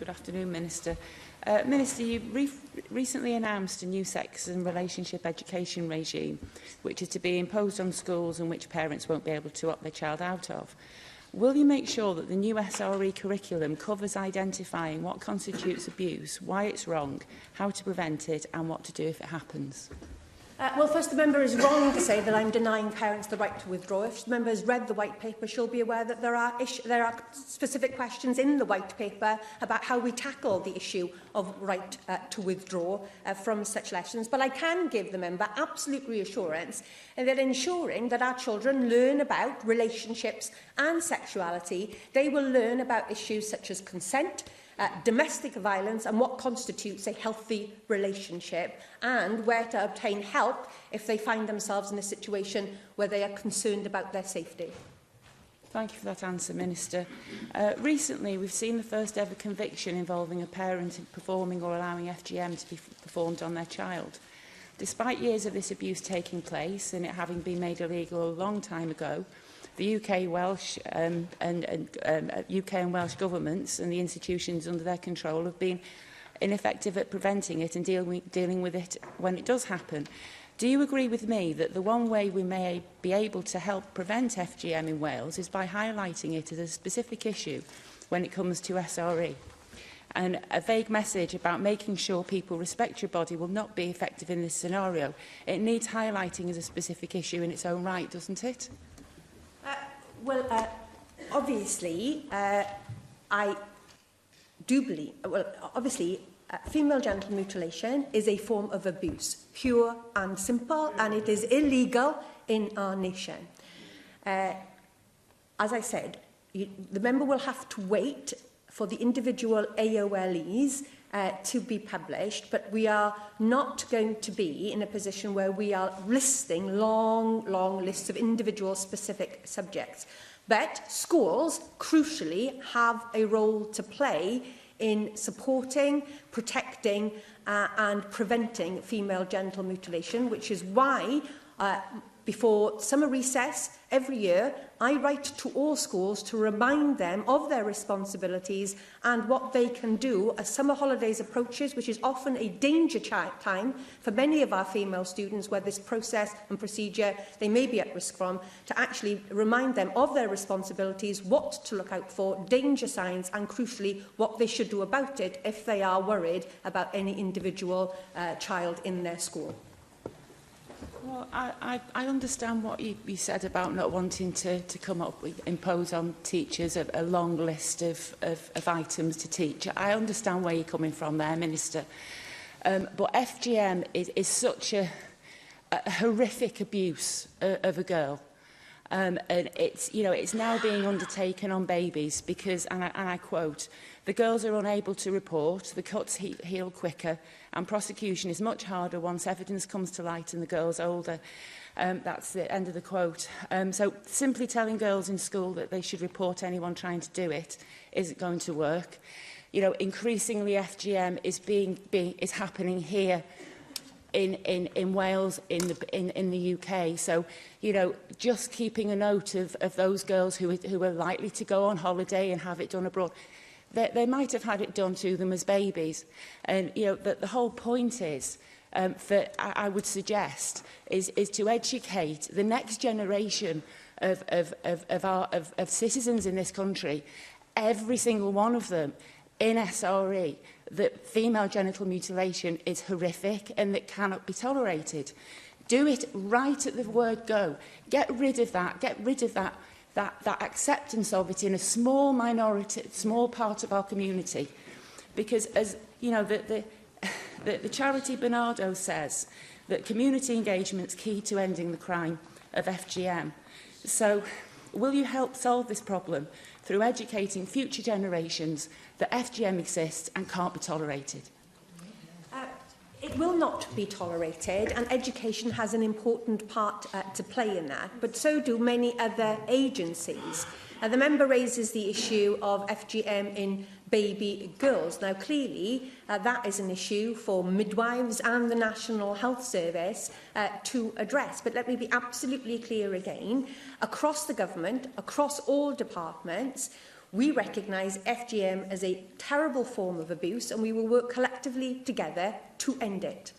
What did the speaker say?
Good afternoon, Minister. Minister, you recently announced a new sex and relationship education regime, which is to be imposed on schools and which parents won't be able to opt their child out of. Will you make sure that the new SRE curriculum covers identifying what constitutes abuse, why it's wrong, how to prevent it and what to do if it happens? Well, first, the member is wrong to say that I'm denying parents the right to withdraw. If the member has read the White Paper, she'll be aware that there are specific questions in the White Paper about how we tackle the issue of right to withdraw from such lessons. But I can give the member absolute reassurance that ensuring that our children learn about relationships and sexuality, they will learn about issues such as consent, domestic violence and what constitutes a healthy relationship, and where to obtain help if they find themselves in a situation where they are concerned about their safety. Thank you for that answer, Minister. Recently, we've seen the first ever conviction involving a parent performing or allowing FGM to be performed on their child. Despite years of this abuse taking place and it having been made illegal a long time ago, the UK, Welsh and Welsh governments and the institutions under their control have been ineffective at preventing it and dealing with it when it does happen. Do you agree with me that the one way we may be able to help prevent FGM in Wales is by highlighting it as a specific issue when it comes to SRE? And a vague message about making sure people respect your body will not be effective in this scenario. It needs highlighting as a specific issue in its own right, doesn't it? Obviously, I do believe, female genital mutilation is a form of abuse, pure and simple, and it is illegal in our nation. As I said, the member will have to wait for the individual AOLEs to be published, but we are not going to be in a position where we are listing long lists of individual specific subjects. But schools, crucially, have a role to play in supporting, protecting and preventing female genital mutilation, which is why before summer recess every year, I write to all schools to remind them of their responsibilities and what they can do as summer holidays approaches, which is often a danger time for many of our female students where this process and procedure they may be at risk from, to actually remind them of their responsibilities, what to look out for, danger signs and crucially what they should do about it if they are worried about any individual child in their school. Well, I understand what you said about not wanting to come up with, impose on teachers a long list of items to teach. I understand where you're coming from there, Minister. But FGM is such a horrific abuse of a girl. And it's now being undertaken on babies because, and I quote, the girls are unable to report, the cuts heal quicker, and prosecution is much harder once evidence comes to light and the girl's older. That's the end of the quote. So simply telling girls in school that they should report anyone trying to do it isn't going to work. Increasingly FGM is happening here in Wales, in the UK. So, just keeping a note of those girls who are likely to go on holiday and have it done abroad. They might have had it done to them as babies. And, the whole point is, I would suggest, is to educate the next generation of citizens in this country, every single one of them, in SRE, that female genital mutilation is horrific and that cannot be tolerated. Do it right at the word go. Get rid of that acceptance of it in a small minority, small part of our community. Because as the charity Bernardo says, that community engagement is key to ending the crime of FGM. So will you help solve this problem through educating future generations that FGM exists and can't be tolerated? It will not be tolerated, and education has an important part to play in that, but so do many other agencies. The member raises the issue of FGM in baby girls. Now, clearly, that is an issue for midwives and the National Health Service to address. But let me be absolutely clear again. Across the government, across all departments, We recognise FGM as a terrible form of abuse, and we will work collectively together to end it.